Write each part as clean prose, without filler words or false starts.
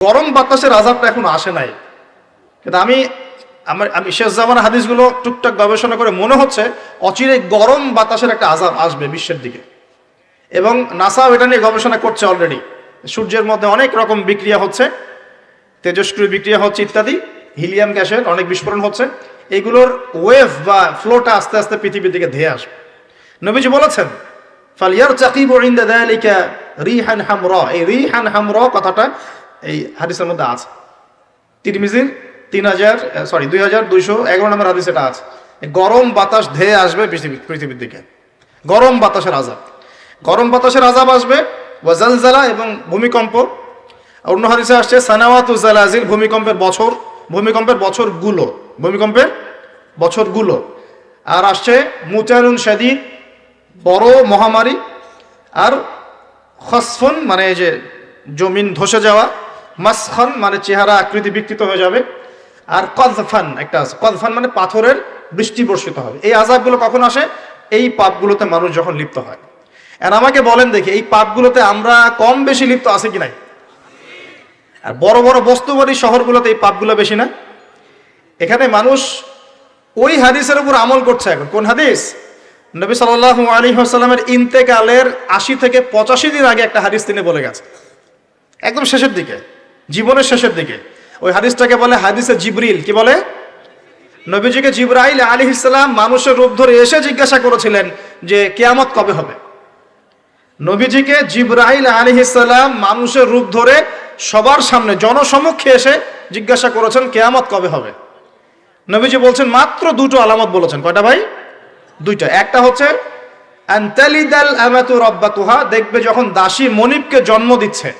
গরম বাতাসের আযাবটা এখন আসে নাই, কিন্তু আমি শেষ জামানার হাদিসগুলো টুকটাক গবেষণা করে মনে হচ্ছে অচিরে গরম বাতাসের একটা আযাব আসবে বিশ্বের দিকে। এবং নাসাও এটা নিয়ে গবেষণা করছে অলরেডি। সূর্যের মধ্যে অনেক রকম বিক্রিয়া হচ্ছে, তেজস্ক্রিয় বিক্রিয়া হচ্ছে ইত্যাদি, হিলিয়াম গ্যাসের অনেক বিস্ফোরণ হচ্ছে। এগুলোর ওয়েভ বা ফ্লোটা আস্তে আস্তে পৃথিবীর দিকে ধেয়ে আসবে। নবীজি বলেছেন ফালিয়ারতাকিবু ইনদা যালিকা রিহান হামরা। এই রিহান হামরা কথাটা এই হাদিসের মধ্যে আছে। তিরমিজির 2211 নম্বর হাদিস এটা আছে। গরম বাতাস ধেয়ে আসবে পৃথিবীর দিকে, গরম বাতাসের আযাব। গরম বাতাসের আযাব আসবে, ওয়া জালজালা এবং ভূমিকম্প। অন্য হাদিসে আসছে সানাওয়াতু জালাজিল, ভূমিকম্পের বছরগুলো। আর আসছে মুতানুন শাদীদ, বড় মহামারী। আর খসফুন মানে এই যে জমিন ধসে যাওয়া, মাসখান মানে চেহারা আকৃতি বিকৃত হয়ে যাবে। আর কযফান একটা আছে, কযফান মানে পাথরের বৃষ্টি বর্ষিত হবে। এই আযাবগুলো কখন আসে? এই পাপগুলোতে মানুষ যখন লিপ্ত হয়। আর আমাকে বলেন দেখি, এই পাপগুলোতে আমরা কম বেশি লিপ্ত আছে কি নাই? আর বড় বড় বস্তুবাদী শহরগুলোতে এই পাপগুলো বেশি না? এখানে মানুষ ওই হাদিসের উপর আমল করছে। এখন কোন হাদিস? নবী সাল্লাল্লাহু আলাইহি ওয়াসাল্লামের ইন্তেকালের ৮০ থেকে ৮৫ দিন আগে একটা হাদিস তিনি বলে গেছে, একদম শেষের দিকে, জীবনের শেষের দিকে। ওই হাদিসটাকে বলে হাদিসে জিবরিল। কি বলে? নবীজিকে জিবরাইল আলাইহিস সালাম মানুষের রূপ ধরে এসে জিজ্ঞাসা করেছিলেন যে কিয়ামত কবে হবে। নবীজিকে জিবরাইল আলাইহিস সালাম মানুষের রূপ ধরে সবার সামনে জনসমক্ষে এসে জিজ্ঞাসা করেছেন কিয়ামত কবে হবে। নবীজি বলছেন মাত্র দুটো আলামত বলেছেন। কয়টা ভাই? দুইটা। একটা হচ্ছে আনতালিদাল আমাতু রাব্বাতুহা, দেখবে যখন দাসী মনিবকে জন্ম দিচ্ছে।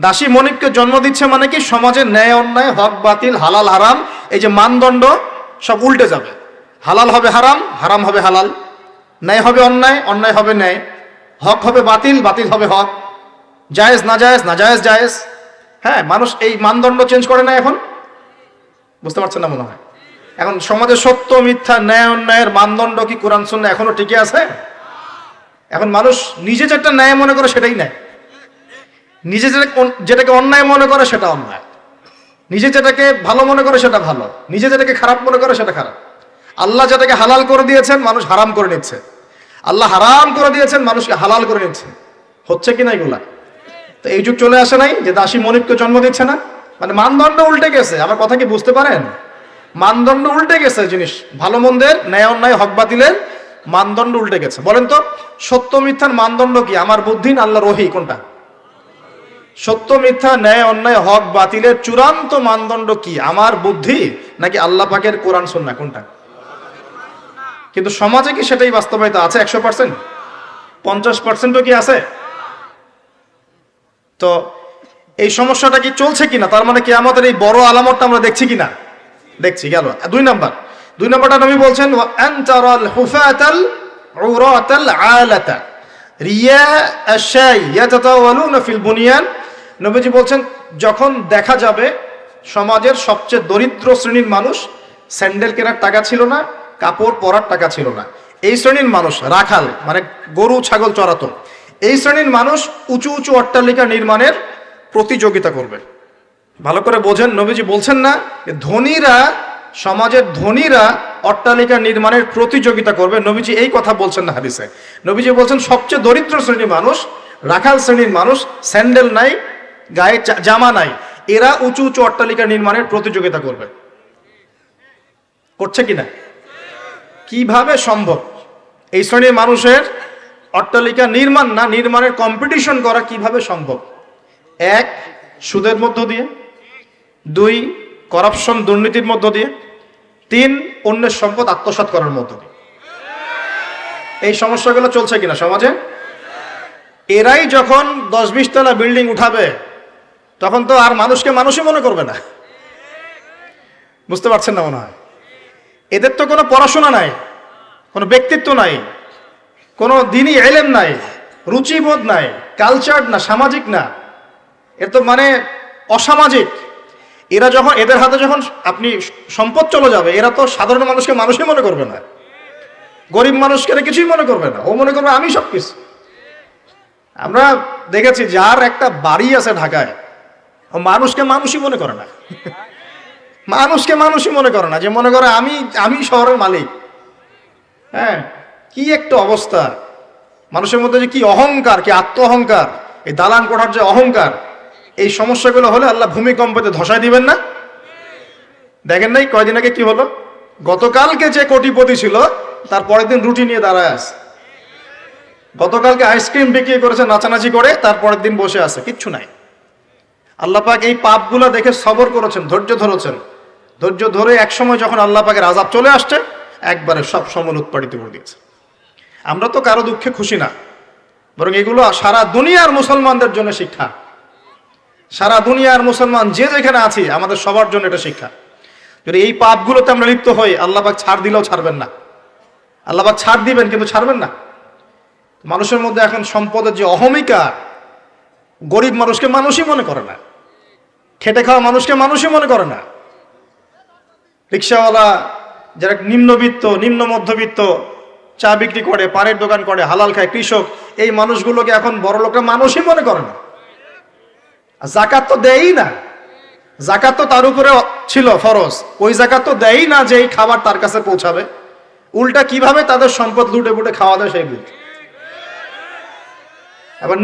দাসী মনিবকে জন্ম দিচ্ছে মানে কি? সমাজের ন্যায় অন্যায়, হক বাতিল, হালাল হারাম, এই যে মানদণ্ড সব উল্টে যাবে। হালাল হবে হারাম, হারাম হবে হালাল, ন্যায় হবে অন্যায়, অন্যায় হবে ন্যায়, হক হবে বাতিল, বাতিল হবে হক, জায়েজ নাজায়েজ, নাজায়েজ জায়েজ। হ্যাঁ, মানুষ এই মানদণ্ড চেঞ্জ করে না এখন। বুঝতে পারছেন না মনে হয়? এখন সমাজে সত্য মিথ্যা, ন্যায় অন্যায়ের মানদণ্ড কি কোরআন সুন্নাহ এখনো টিকে আছে? এখন মানুষ নিজে যেটা ন্যায় মনে করে সেটাই ন্যায়, নিজে যেটাকে অন্যায় মনে করে সেটা অন্যায়, নিজে যেটাকে ভালো মনে করে সেটা ভালো, নিজে যেটাকে খারাপ মনে করে সেটা খারাপ। আল্লাহ যেটাকে হালাল করে দিয়েছেন মানুষ হারাম করে নিচ্ছে, আল্লাহ হারাম করে দিয়েছেন মানুষকে হালাল করে নিচ্ছে। হচ্ছে কি না এগুলা? তো এই যুগ চলে আসে নাই যে দাসী মনিবকে জন্ম দিচ্ছে না? মানে মানদণ্ড উল্টে গেছে। আমার কথা কি বুঝতে পারেন? মানদণ্ড উল্টে গেছে। জিনিস ভালো মন্দের, ন্যায় অন্যায়, হক বাতিলের মানদণ্ড উল্টে গেছে। বলেন তো সত্য মিথ্যার মানদণ্ড কি? আমার বুদ্ধি না আল্লাহর ওহী? কোনটা? সত্য মিথ্যা, ন্যায় অন্যায়, হক বাতিলের চূড়ান্ত মানদণ্ড কি? আমার বুদ্ধি নাকি আল্লাহ পাকের কোরআন সুন্নাহ? কোনটা? কিন্তু সমাজে কি সেটাই বাস্তবায়িত আছে 100%? 50%ও কি আছে? তো এই সমস্যাটা কি চলছে কিনা? তার মানে কি আমাদের এই বড় আলামতটা আমরা দেখছি কিনা? দেখছি। গেল দুই নাম্বারটা নবী বলছেন ওয়া আনতারাল হুফাতাল উরাতাল আলাতা রিয়া আশাই ইয়াতাতাওয়ালুনা ফিল বুনিয়ান। নবীজি বলছেন যখন দেখা যাবে সমাজের সবচেয়ে দরিদ্র শ্রেণীর মানুষ, স্যান্ডেল কেনার টাকা ছিল না, কাপড় পরার টাকা ছিল না, এই শ্রেণীর মানুষ, রাখাল মানে গরু ছাগল চড়াতো, এই শ্রেণীর মানুষ উঁচু উঁচু অট্টালিকা নির্মাণের প্রতিযোগিতা করবে। ভালো করে বোঝেন, নবীজি বলছেন না ধনীরা, সমাজের ধনীরা অট্টালিকা নির্মাণের প্রতিযোগিতা করবে। নবীজি এই কথা বলছেন না হাদিসে। নবীজি বলছেন সবচেয়ে দরিদ্র শ্রেণীর মানুষ, রাখাল শ্রেণীর মানুষ, স্যান্ডেল নাই, গায়ে জামা নাই, এরা উঁচু উঁচু অট্টালিকা নির্মাণের প্রতিযোগিতা করবে। করছে কিনা? কিভাবে সম্ভব এই শ্রেণীর মানুষের অট্টালিকা নির্মাণ না, নির্মাণের কম্পিটিশন করা কিভাবে সম্ভব? 1, সুদের মধ্য দিয়ে, 2, করাপশন দুর্নীতির মধ্য দিয়ে, 3, অন্যের সম্পদ আত্মসাৎ করার মধ্য দিয়ে। এই সমস্যাগুলো চলছে কিনা সমাজে? এরাই যখন 10-20 তলা বিল্ডিং উঠাবে তখন তো আর মানুষকে মানুষই মনে করবে না। বুঝতে পারছেন না মনে হয়? এদের তো কোনো পড়াশোনা নাই, কোনো ব্যক্তিত্ব নাই, কোনো দিনই ইলম নাই, রুচিবোধ নাই, কালচার না, সামাজিক না, এর তো মানে অসামাজিক। এরা যখন, এদের হাতে যখন আপনি সম্পদ চলে যাবে, এরা তো সাধারণ মানুষকে মানুষই মনে করবে না, গরিব মানুষকে কিছুই মনে করবে না, ও মনে করবে আমি সবকিছু। আমরা দেখেছি যার একটা বাড়ি আছে ঢাকায়, ও মানুষকে মানুষই মনে করে না। মানুষকে মানুষই মনে করে না, যে মনে করে আমি শহরের মালিক। হ্যাঁ, কি একটা অবস্থা মানুষের মধ্যে, যে কি অহংকার, কি আত্ম অহংকার, এই দালান কোঠার যে অহংকার, এই সমস্যাগুলো হলে আল্লাহ ভূমিকম্পতে ধসায় দিবেন না? দেখেন নাই কয়দিন আগে কি হলো? গতকালকে যে কোটিপতি ছিল তার পরের দিন রুটি নিয়ে দাঁড়ায় আছে। গতকালকে আইসক্রিম বিক্রি করেছে নাচানাচি করে, তার পরের দিন বসে আছে, কিচ্ছু নাই। আল্লাহ পাক এই পাপগুলা দেখে সবর করেছেন, ধৈর্য ধরেছেন। ধৈর্য ধরে একসময় যখন আল্লাহ পাকের আযাব চলে আসছে, একবারে সব সমল উৎপাদিত করে দিয়েছে। আমরা তো কারো দুঃখে খুশি না, বরং এগুলো সারা দুনিয়ার মুসলমানদের জন্য শিক্ষা। সারা দুনিয়ার মুসলমান যে যেখানে আছি, আমাদের সবার জন্য এটা শিক্ষা। যদি এই পাপগুলোতে আমরা লিপ্ত হই, আল্লাহ পাক ছাড় দিলেও ছাড়বেন না। আল্লাহ পাক ছাড় দিবেন কিন্তু ছাড়বেন না। মানুষের মধ্যে এখন সম্পদের যে অহমিকা, গরিব মানুষকে মানুষই মনে করে না, খেটে খাওয়া মানুষকে মানুষই মনে করে না। রিক্সাওয়ালা, যারা নিম্নবিত্ত, নিম্ন মধ্যবিত্ত, চা বিক্রি করে, পানের দোকান করে, হালাল খায়, কৃষক, এই মানুষগুলোকে এখন বড় লোকরা মানুষই মনে করে না। জাকাত তো দেয়ই না, জাকাত তো তার উপরে ছিল ফরজ, ওই জাকাত তো দেয়ই না যে এই খাবার তার কাছে পৌঁছাবে। উল্টা কিভাবে তাদের সম্পদ লুটে পুটে খাওয়া দেয় সেই বুঝ। আবার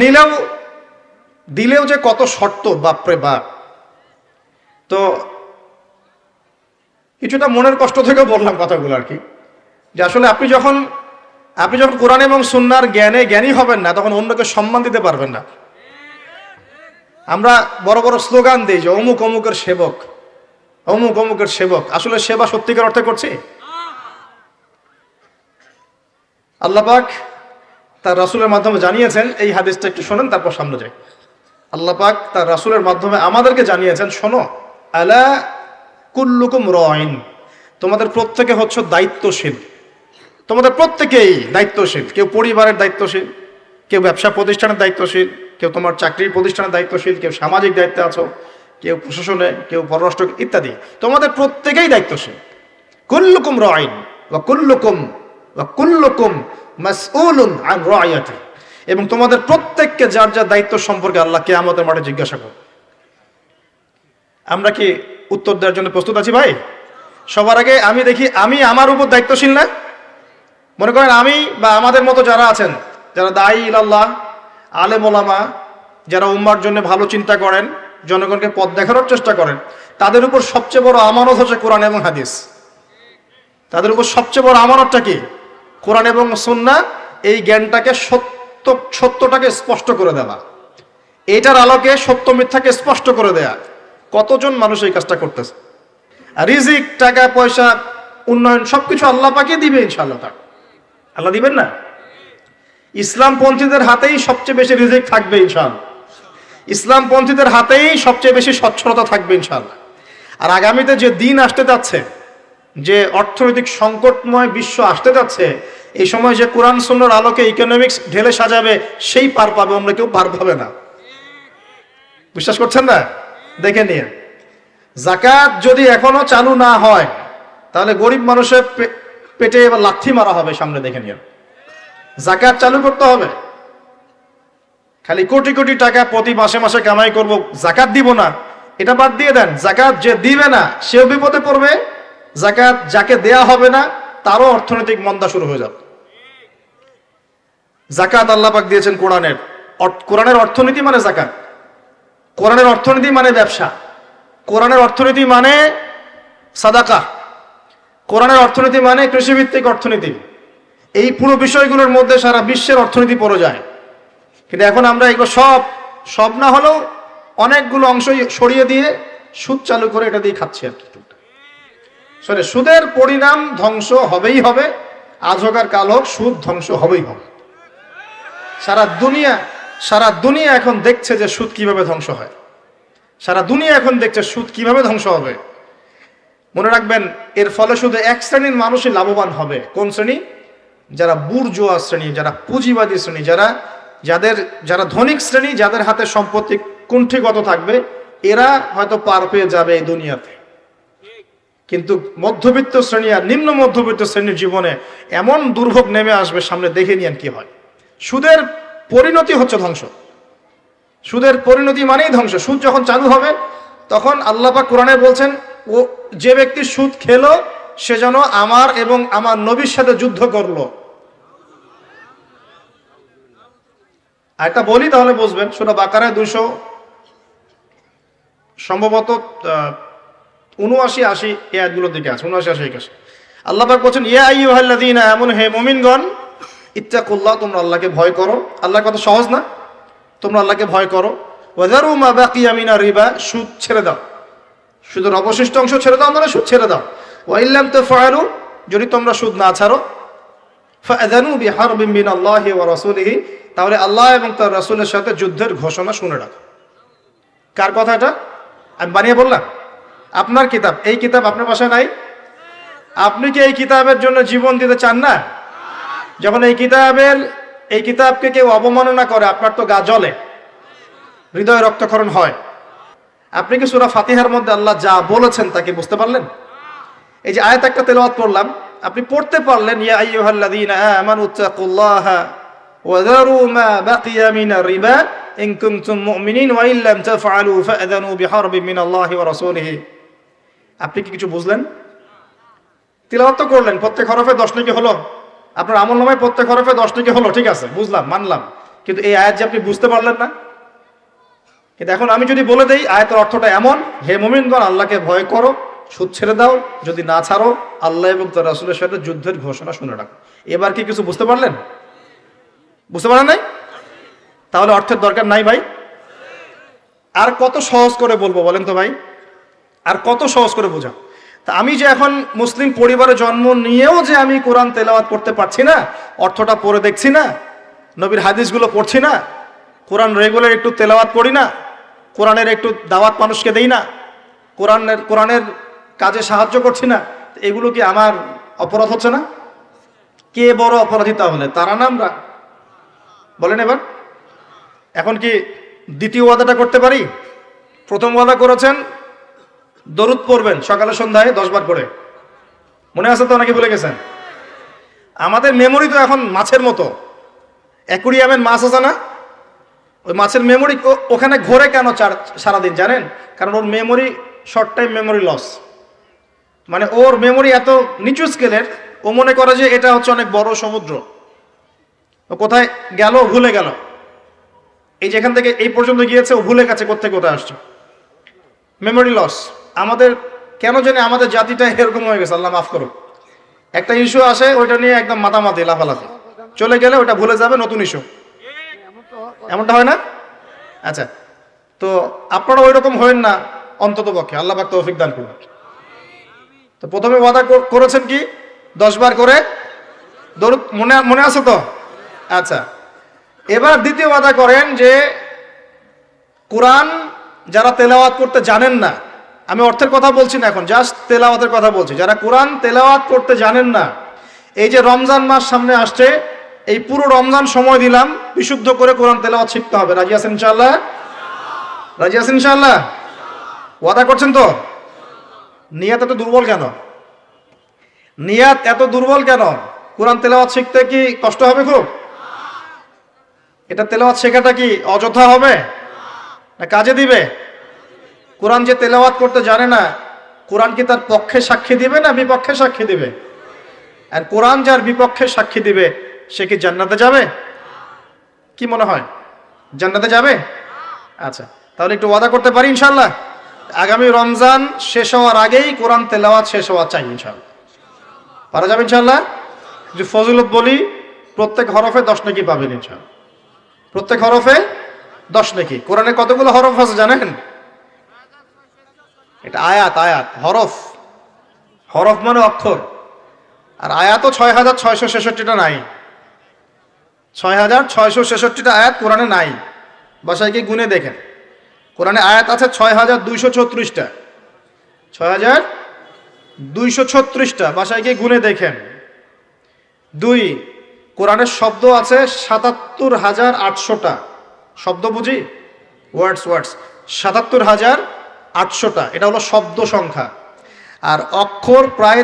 দিলেও যে কত শর্ত, বাপরে বাপ। তো কিছুটা মনের কষ্ট থেকে বললাম কথাগুলো আর কি, যে আসলে আপনি যখন কোরআন এবং সুন্নাহর জ্ঞানী হবেন না, তখন অন্যকে সম্মান দিতে পারবেন না। আমরা বড় বড় স্লোগান দিই যে অমুক অমুকের সেবক, অমুক অমুকের সেবক। আসলে সেবা সত্যিকার অর্থে করছি? আল্লাহ পাক তার রাসূলের মাধ্যমে জানিয়েছেন, এই হাদিসটা একটু শোনেন তারপর সামনে যাই। আল্লাহ পাক তার রাসূলের মাধ্যমে আমাদেরকে জানিয়েছেন, শোনো, আলা কুল্লুকুম রাইন, তোমাদের প্রত্যেকে হচ্ছে দায়িত্বশীল। তোমাদের প্রত্যেকেই দায়িত্বশীল। কেউ পরিবারের দায়িত্বশীল, কেউ ব্যবসা প্রতিষ্ঠানের দায়িত্বশীল, কেউ তোমার চাকরির প্রতিষ্ঠানের দায়িত্বশীল, কেউ সামাজিক দায়িত্বে আছো, কেউ প্রশাসনে, কেউ পররাষ্ট্র ইত্যাদি। তোমাদের প্রত্যেকেই দায়িত্বশীল। কুল্লুকুম রাইন ওয়া কুল্লুকুম মাসউলুন আন রাইয়াতি, এবং তোমাদের প্রত্যেককে যার যার দায়িত্ব সম্পর্কে আল্লাহ কিয়ামতের মাঠে জিজ্ঞাসা করবে। আমরা কি উত্তর দেওয়ার জন্য প্রস্তুত আছি ভাই? সবার আগে আমি দেখি, আমি আমার উপর দায়িত্বশীল না? মনে করেন আমি বা আমাদের মতো যারা আছেন, যারা দায়ী ইলাল্লাহ, আলেম ওলামা, যারা উম্মার জন্য ভালো চিন্তা করেন, জনগণকে পথ দেখানোর চেষ্টা করেন, তাদের উপর সবচেয়ে বড় আমানত হচ্ছে কোরআন এবং হাদিস। তাদের উপর সবচেয়ে বড় আমানতটা কি? কোরআন এবং সুন্নাহ। এই জ্ঞানটাকে সত্যটাকে স্পষ্ট করে দেওয়া, এটার আলোকে সত্য মিথ্যাকে স্পষ্ট করে দেয়া। কতজন মানুষ এই কাজটা করতেছে? রিজিক, টাকা পয়সা, উন্নয়ন সবকিছু আল্লাহ পাকে দিবে ইনশাআল্লাহ। আল্লাহ দিবেন না? ইসলামপন্থীদের হাতেই সবচেয়ে বেশি রিজিক থাকবে ইনশাআল্লাহ। ইসলামপন্থীদের হাতেই সবচেয়ে বেশি সচ্ছলতা থাকবে ইনশাআল্লাহ। আর আগামীতে যে দিন আসতে যাচ্ছে, যে অর্থনৈতিক সংকটময় বিশ্ব আসতে যাচ্ছে, এই সময় যে কোরআন সুন্নাহর আলোকে ইকোনমিক্স ঢেলে সাজাবে, সেই পার পাবে, অন্য কেউ পার পাবে না। বিশ্বাস করছেন না? দেখে নিয়ে, যাকাত যদি এখনো চালু না হয়, তাহলে গরিব মানুষের পেটে এবার লাথি মারা হবে সামনে। দেখে নিয়ে, যাকাত চালু করতে হবে। খালি কোটি কোটি টাকা প্রতি মাসে মাসে কামাই করব, যাকাত দিব না, এটা বাদ দিয়ে দেন। যাকাত যে দিবে না সেও বিপদে পড়বে, যাকাত যাকে দেয়া হবে না তারও অর্থনৈতিক মন্দা শুরু হয়ে যাবে। যাকাত আল্লাহ পাক দিয়েছেন কোরআনের। কোরআনের অর্থনীতি মানে যাকাত, কোরআনের অর্থনীতি মানে ব্যবসা, কোরআনের অর্থনীতি মানে সাদাকা, কোরআনের অর্থনীতি মানে কৃষিভিত্তিক অর্থনীতি। এই পুরো বিষয়গুলোর মধ্যে সারা বিশ্বের অর্থনীতি পড়ে যায়। কিন্তু এখন আমরা এগুলো সব না হলেও অনেকগুলো অংশ সরিয়ে দিয়ে সুদ চালু করে এটা দিয়ে খাচ্ছি আর কি। সুদের পরিণাম ধ্বংস হবেই হবে, আজ হোক আর কাল হোক, সুদ ধ্বংস হবেই হবে। সারা দুনিয়া এখন দেখছে যে সুদ কিভাবে ধ্বংস হয়। সারা দুনিয়া এখন দেখছে সুদ কিভাবে ধ্বংস হবে। মনে রাখবেন, এর ফলে শুধু এক শ্রেণীর মানুষই লাভবান হবে। কোন শ্রেণী? যারা বুর্জোয়া শ্রেণী, যারা পুঁজিবাদী শ্রেণী, যারা ধনিক শ্রেণী, যাদের হাতে সম্পত্তি কুণ্ঠিগত থাকবে, এরা হয়তো পার পেয়ে যাবে এই দুনিয়াতে। কিন্তু মধ্যবিত্ত শ্রেণী আর নিম্ন মধ্যবিত্ত শ্রেণীর জীবনে এমন দুর্ভোগ নেমে আসবে সামনে, দেখে নিয়েন কি হয়। সুদের পরিণতি হচ্ছে ধ্বংস। সুদের পরিণতি মানেই ধ্বংস। সুদ যখন চালু হবে তখন আল্লাহ পাক কোরআনে বলছেন, ও যে ব্যক্তি সুদ খেলো সে যেন আমার এবং আমার নবীর সাথে যুদ্ধ করলো। আর একটা বলি তাহলে বুঝবেন, সূরা বাকারায় 200 সম্ভবত 79-80 এই আয়াতগুলোর দিকে আছে, 79-81। আল্লাহ পাক বলছেন, ইয়া আইয়ুহাল্লাযীনা আমানু, হে মুমিনগণ, ইত্তাকুল্লাহ, তোমরা আল্লাহকে ভয় করো। আল্লাহর কথা সহজ না? তোমরা আল্লাহকে ভয় করো। ওয়াযারু মা বাকিয়া মিনার রিবা, সুদ ছেড়ে দাও, সুদের অবশিষ্ট অংশ ছেড়ে দাও, মানে সুদ ছেড়ে দাও। ওয়া ইল্লাম তাফআলু, যদি তোমরা সুদ না ছাড়ো, ফাআযানু বিহারবিন মিনাল্লাহি ওয়া রাসূলিহি, তাহলে আল্লাহ এবং তার রাসূলের সাথে যুদ্ধের ঘোষণা শুনে রাখো। কার কথা এটা? আমি বানিয়ে বললাম? আপনার কিতাব, এই কিতাব আপনার বাসায় নাই? আপনি কি এই কিতাবের জন্য জীবন দিতে চান না? যখন এই কিতাবকে কেউ অবমাননা করে আপনার তো গা জ্বলে, হৃদয় রক্তক্ষরণ হয়। আপনি কি সূরা ফাতিহার মধ্যে আল্লাহ যা বলেছেন তাকে বুঝতে পারলেন? এই যে আয়াত একটা তেলাওয়াত করলাম, আপনি পড়তে পারলেন, ইয়া আইয়ুহাল্লাযীনা আমানু তাকুল্লাহা ওয়া যারু মা বাকিয়া মিনার রিবা ইন কুনতুম মুমিনিন ওয়া ইল্লাম তাফআলু ফাআযানু বিহারবিন মিনাল্লাহি ওয়া রাসূলিহি। আপনি কি কিছু বুঝলেন? তিলাওয়াত তো করলেন, প্রত্যেক হরফে 10 নেকি হলো, আপনার আমলনামায় প্রত্যেক হরফে 10 নেকি হলো, ঠিক আছে, বুঝলাম, মানলাম। কিন্তু এই আয়াত যে আপনি বুঝতে পারলেন না। কিন্তু এখন আমি যদি বলে দেই আয়াতের অর্থটা এমন, হে মুমিনগণ, আল্লাহকে ভয় করো, সুদ ছেড়ে দাও, যদি না ছাড়ো আল্লাহ এবং তার রাসূলের সাথে যুদ্ধের ঘোষণা শুনে রাখো। এবার কি কিছু বুঝতে পারলেন? বুঝতে পারেন নাই? তাহলে অর্থের দরকার নাই ভাই। আর কত সহজ করে বলবো বলেন তো ভাই? আর কত সহজ করে বোঝা? তা আমি যে এখন মুসলিম পরিবারে জন্ম নিয়েও যে আমি কোরআন তেলাওয়াত করতে পারছি না, অর্থটা পড়ে দেখছি না, নবীর হাদিসগুলো পড়ছি না, কোরআন রেগুলার একটু তেলাওয়াত করি না, কোরআনের একটু দাওয়াত মানুষকে দেই না, কোরআনের কাজে সাহায্য করছি না, এগুলো কি আমার অপরাধ হচ্ছে না? কে বড় অপরাধী তাহলে? তারা না আমরা? বলেন এবার। এখন কি দ্বিতীয় ওয়াদাটা করতে পারি? প্রথম ওয়াদা করেছেন দরুদ পড়বেন সকালে সন্ধ্যায় 10 বার করে, মনে আছে তো নাকি ভুলে গেছেন? আমাদের মেমোরি তো এখন মাছের মতো, অ্যাকুরিয়ামের মাছ আছে না, ওই মাছের মেমোরি ওখানে ঘোরে কেন সারাদিন জানেন? কারণ ওর memory short time memory loss, মানে ওর মেমোরি এত নিচু স্কেলের, ও মনে করে যে এটা হচ্ছে অনেক বড় সমুদ্র, ও কোথায় গেল ভুলে গেল, এই যেখান থেকে এই পর্যন্ত গিয়েছে ও ভুলে গেছে কোথায় আসছে, মেমোরি লস। আমাদের কেন জানি আমাদের জাতিটা এরকম হয়ে গেছে, আল্লাহ মাফ করুক। একটা ইস্যু আসে, ওইটা নিয়ে একদম মাতামাতি লাফালাফি, চলে গেলে ওটা ভুলে যাবে, নতুন ইস্যু। এমনটা হয় না? আচ্ছা, তো আপনারা ওই রকম হয়েন না অন্তত পক্ষে, আল্লাহ পাক তৌফিক দান করুন। তো প্রথমে ওয়াদা করেছেন কি 10 বার করে দরুদ, মনে আছে তো? আচ্ছা, এবার দ্বিতীয় ওয়াদা করেন যে কোরআন যারা তেলাওয়াত করতে জানেন না, আমি অর্থের কথা বলছি না এখন, জাস্ট তেলাওয়াতের কথা বলছি, যারা কোরআন তেলাওয়াত করতে জানেন না, এই যে রমজান মাস সামনে আসছে, এই পুরো রমজান সময় দিলাম বিশুদ্ধ করে কোরআন তেলাওয়াত শিখতে হবে। রাজি আছেন ইনশাআল্লাহ? রাজি আছেন ইনশাআল্লাহ? ওয়াদা করছেন তো? নিয়াত এত দুর্বল কেন? নিয়াত এত দুর্বল কেন? কোরআন তেলাওয়াত শিখতে কি কষ্ট হবে খুব? এটা তেলাওয়াত শেখাটা কি অযথা হবে না কাজে দিবে? কোরআন যে তেলাওয়াত করতে জানে না, কোরআন কি তার পক্ষে সাক্ষী দিবে না বিপক্ষে সাক্ষী দিবে? আর কোরআন যার বিপক্ষে সাক্ষী দিবে সে কি জান্নাতে যাবে? কি মনে হয়, জান্নাতে যাবে? আচ্ছা, তাহলে একটু ওয়াদা করতে পারি ইনশাআল্লাহ, আগামী রমজান শেষ হওয়ার আগেই কোরআন তেলাওয়াত শেষ হওয়া চাই ইনশাআল্লাহ। পারা যাবে ইনশাআল্লাহ? যে ফজিলত বলি, প্রত্যেক হরফে 10 নেকি পাবেন ইনশাআল্লাহ, প্রত্যেক হরফে 10 নেকি। কোরআনে কতগুলো হরফ আছে জানেন? এটা আয়াত, হরফ মানে অক্ষর, আর আয়াতও 6666টা নাই, 6666টা আয়াত কোরআনে নাই। বাসায় কি গুনে দেখেন, কোরআনে আয়াত আছে 6236টা, 6236টা, বাসায় কি গুনে দেখেন। 2, কোরআনের শব্দ আছে 77,800টা, শব্দ বুঝি, ওয়ার্ডস 77,800টা, এটা হলো শব্দ সংখ্যা। আর অক্ষর প্রায়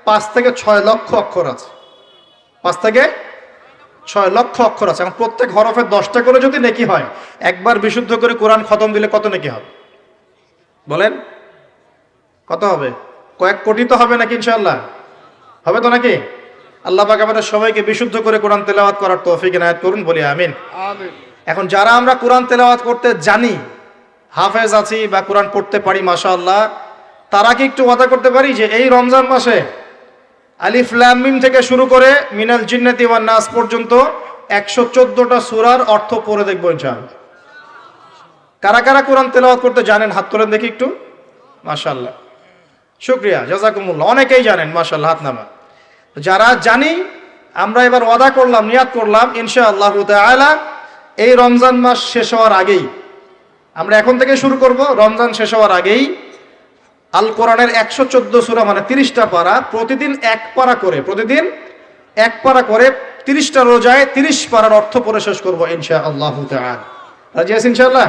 5 থেকে 6 লক্ষ অক্ষর আছে, 5 থেকে 6 লক্ষ অক্ষর আছে। এখন প্রত্যেক হরফের 10টা করে যদি নেকি হয়, একবার বিশুদ্ধ করে কোরআন খতম দিলে কত নেকি হবে বলেন? কত হবে? কয়েক কোটি তো হবে নাকি? ইনশাআল্লাহ হবে তো নাকি? আল্লাহ পাক আমাদের সবাইকে বিশুদ্ধ করে কোরআন তেলাওয়াত করার তৌফিক ইনায়াত করুন, বলি আমিন। এখন যারা আমরা কোরআন তেলাওয়াত করতে জানি, হাফেজ আছি বা কোরআন পড়তে পারি মাশাআল্লাহ, তারা কি একটু ওয়াদা করতে পারি যে এই রমজান মাসে আলিফ লাম মিম থেকে শুরু করে মিনাল জিন্নাতি ওয়ান নাস পর্যন্ত 114টা সূরার অর্থ পড়ে দেখবো ইনশাআল্লাহ? কারা কারা কোরআন তেলাওয়াত করতে জানেন হাত তোলেন দেখি একটু। মাশাআল্লাহ, শুকরিয়া, জাযাকুমুল্লাহ। অনেকেই জানেন মাশাআল্লাহ, হাত নামা। যারা জানি, আমরা এবার ওয়াদা করলাম, নিয়াত করলাম ইনশাআল্লাহ তাআলা এই রমজান মাস শেষ হওয়ার আগেই, আমরা এখন থেকে শুরু করব, রমজান শেষ হওয়ার আগেই আল কোরআনের 114 সূরা মানে 30টা পারা, প্রতিদিন এক পারা করে, প্রতিদিন এক পারা করে 30টা রোজায় 30 পারার অর্থ পড়ে শেষ করব ইনশাআল্লাহ তাআলা। রাজি আছেন ইনশাআল্লাহ?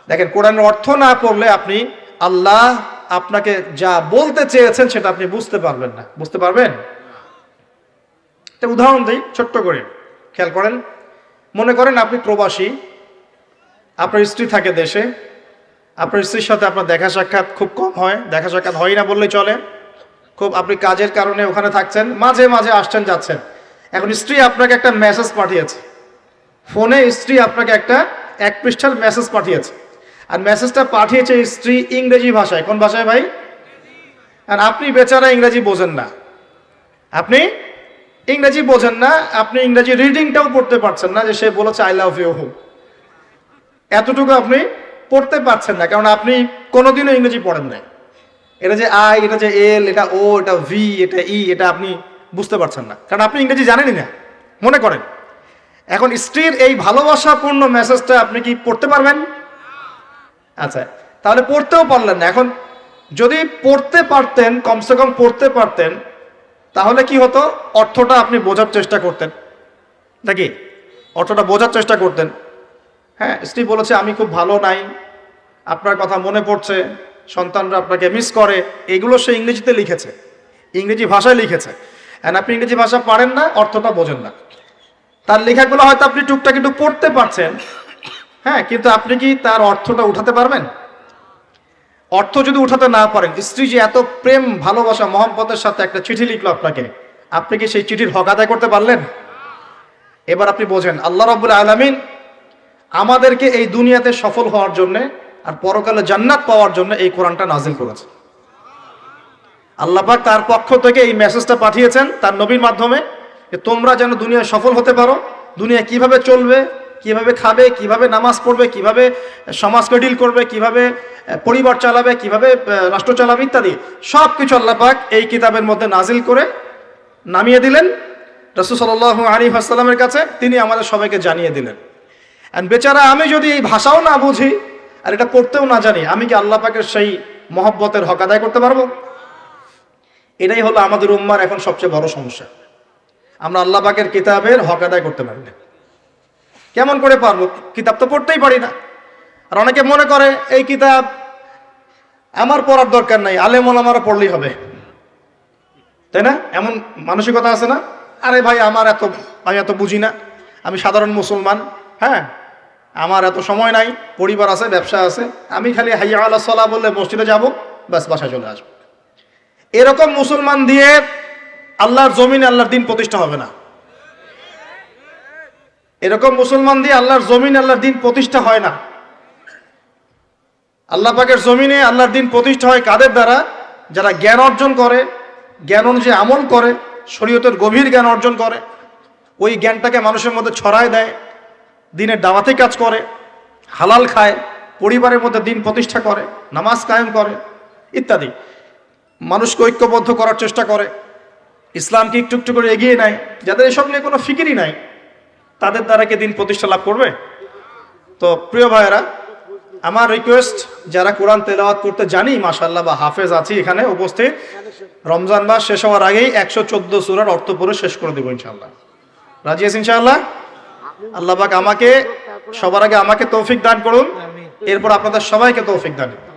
দেখেন, কোরআনের অর্থ না পড়লে আপনি আল্লাহ আপনাকে যা বলতে চেয়েছেন সেটা আপনি বুঝতে পারবেন না। বুঝতে পারবেন? একটা উদাহরণ দিই ছোট্ট করে, খেয়াল করেন। মনে করেন আপনি প্রবাসী, আপনার স্ত্রী থাকে দেশে, আপনার স্ত্রীর সাথে আপনার দেখা সাক্ষাৎ খুব কম হয়, দেখা সাক্ষাৎ হয় না বললেই চলে। খুব আপনি কাজের কারণে ওখানে থাকছেন, মাঝে মাঝে আসছেন যাচ্ছেন। এখন স্ত্রী আপনাকে একটা মেসেজ পাঠিয়েছে, ফোনে স্ত্রী আপনাকে একটা 1 পৃষ্ঠার মেসেজ পাঠিয়েছে, আর মেসেজটা পাঠিয়েছে স্ত্রী ইংরেজি ভাষায়। কোন ভাষায় ভাই? আর আপনি বেচারা ইংরেজি বোঝেন না, আপনি ইংরেজি বোঝেন না, আপনি ইংরেজি রিডিংটাও পড়তে পারছেন না যে সে বলেছে আই লাভ ইউ, এতটুকু আপনি পড়তে পারছেন না, কারণ আপনি কোনোদিনও ইংরেজি পড়েন নাই। এটা যে আই, এটা যে এল, এটা ও, এটা ভি, এটা ই, এটা আপনি বুঝতে পারছেন না, কারণ আপনি ইংরেজি জানেনই না। মনে করেন এখন স্ত্রীর এই ভালোবাসাপূর্ণ মেসেজটা আপনি কি পড়তে পারবেন? আচ্ছা, তাহলে পড়তেও পারলেন না। এখন যদি পড়তে পারতেন, কমসে কম পড়তে পারতেন, তাহলে কি হতো? অর্থটা আপনি বোঝার চেষ্টা করতেন নাকি? অর্থটা বোঝার চেষ্টা করতেন। হ্যাঁ, স্ত্রী বলেছে আমি খুব ভালো নাই, আপনার কথা মনে পড়ছে, সন্তানরা আপনাকে মিস করে, এগুলো সে ইংরেজিতে লিখেছে, ইংরেজি ভাষায় লিখেছে। আর আপনি ইংরেজি ভাষা পারেন না, অর্থটা বোঝেন না। তার লেখাগুলো হয়তো আপনি টুকটাক একটু পড়তে পারছেন, হ্যাঁ, কিন্তু আপনি কি তার অর্থটা উঠাতে পারবেন? অর্থ যদি উঠাতে না পারেন, স্ত্রী যে এত প্রেম ভালোবাসা মহব্বতের সাথে একটা চিঠি লিখলো আপনাকে, আপনি কি সেই চিঠির হক আদায় করতে পারলেন? এবার আপনি বোঝেন, আল্লাহ রাব্বুল আলামিন আমাদেরকে এই দুনিয়াতে সফল হওয়ার জন্য আর পরকালে জান্নাত পাওয়ার জন্য এই কোরআনটা নাজিল করেছে। আল্লাহ পাক তার পক্ষ থেকে এই মেসেজটা পাঠিয়েছেন তার নবীর মাধ্যমে, যে তোমরা যেন দুনিয়ায় সফল হতে পারো, দুনিয়া কিভাবে চলবে, কিভাবে খাবে, কিভাবে নামাজ পড়বে, কিভাবে সমাজকে ডিল করবে, কিভাবে পরিবার চালাবে, কিভাবে রাষ্ট্র চালাবে ইত্যাদি সব কিছু আল্লাহ পাক এই কিতাবের মধ্যে নাজিল করে নামিয়ে দিলেন রাসূল সাল্লাল্লাহু আলাইহি ওয়াসাল্লামের কাছে, তিনি আমাদের সবাইকে জানিয়ে দিলেন। আর বেচারা আমি যদি এই ভাষাও না বুঝি আর এটা পড়তেও না জানি, আমি কি আল্লাহ পাকের সেই মহব্বতের হক আদায় করতে পারবো? এটাই হলো আমাদের উম্মার এখন সবচেয়ে বড় সমস্যা। আমরা আল্লাহ পাকের কিতাবের হক আদায় করতে পারি না। কেমন করে পারবো? কিতাব তো পড়তেই পারি না। আর অনেকে মনে করে এই কিতাব আমার পড়ার দরকার নাই, আলেম ওলামারা পড়লেই হবে, তাই না? এমন মানসিকতা আছে না? আরে ভাই আমি এত বুঝি না, আমি সাধারণ মুসলমান, হ্যাঁ, আমার এত সময় নাই, পরিবার আছে, ব্যবসা আছে, আমি খালি হাইয়া আলাস সালাহ বললে মসজিদে যাব, ব্যাস বাসায় চলে আসবো। এরকম মুসলমান দিয়ে আল্লাহর জমিনে আল্লাহর দিন প্রতিষ্ঠা হবে না। এরকম মুসলমান দিয়ে আল্লাহর জমিনে আল্লাহর দিন প্রতিষ্ঠা হয় না। আল্লাহ পাকের জমিনে আল্লাহর দিন প্রতিষ্ঠা হয় কাদের দ্বারা? যারা জ্ঞান অর্জন করে, জ্ঞান অনুযায়ী আমল করে, শরীয়তের গভীর জ্ঞান অর্জন করে, ওই জ্ঞানটাকে মানুষের মধ্যে ছড়ায় দেয়, দিনের দাওয়াতে কাজ করে, হালাল খায়, পরিবারের মধ্যে দিন প্রতিষ্ঠা করে, নামাজ কায়েম করে ইত্যাদি, মানুষকে ঐক্যবদ্ধ করার চেষ্টা করে, ইসলামকে একটু একটু করে এগিয়ে নেয়। যাদের এসব নিয়ে কোনো ফিকিরই নাই, তাদের দ্বারা কি দিন প্রতিষ্ঠা লাভ করবে? তো প্রিয় ভাইয়েরা, আমার রিকোয়েস্ট, যারা কোরআন তেলাওয়াত করতে জানি মাশাআল্লাহ বা হাফেজ আছি এখানে উপস্থিত, রমজান মাস শেষ হওয়ার আগেই 114 সূরার অর্থ পড়ে শেষ করে দেবো ইনশাআল্লাহ। রাজি আছেন ইনশাআল্লাহ? আল্লাহ পাক আমাকে সবার আগে আমাকে তৌফিক দান করুন, এরপর আপনাদের সবাইকে তৌফিক দান করুন।